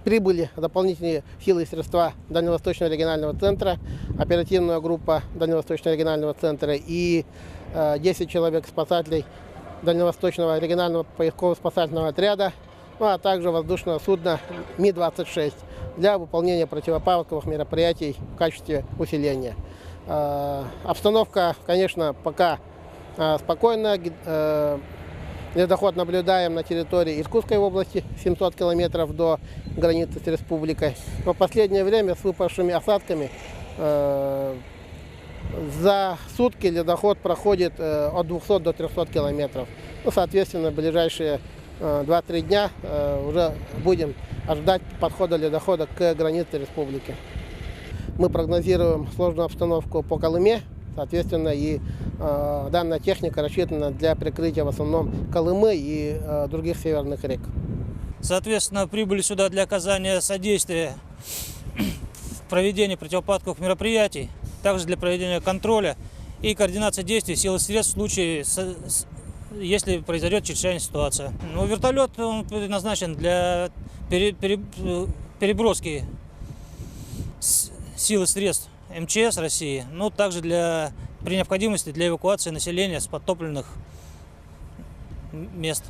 Прибыли дополнительные силы и средства Дальневосточного регионального центра, оперативная группа Дальневосточного регионального центра и 10 человек спасателей Дальневосточного регионального поисково-спасательного отряда, ну, а также воздушного судна Ми-26 для выполнения противопаводковых мероприятий в качестве усиления. Обстановка, конечно, пока спокойная. Ледоход наблюдаем на территории Иркутской области, 700 километров до границы с республикой. Но в последнее время с выпавшими осадками за сутки ледоход проходит от 200 до 300 километров. Ну, соответственно, в ближайшие 2-3 дня уже будем ожидать подхода ледохода к границе республики. Мы прогнозируем сложную обстановку по Колыме. Соответственно, и данная техника рассчитана для прикрытия в основном Колымы и других северных рек. Соответственно, прибыли сюда для оказания содействия в проведении противопаводковых мероприятий, также для проведения контроля и координации действий сил и средств в случае, если произойдет чрезвычайная ситуация. Но вертолет он предназначен для переброски сил и средств МЧС России, но также при необходимости для эвакуации населения с подтопленных мест.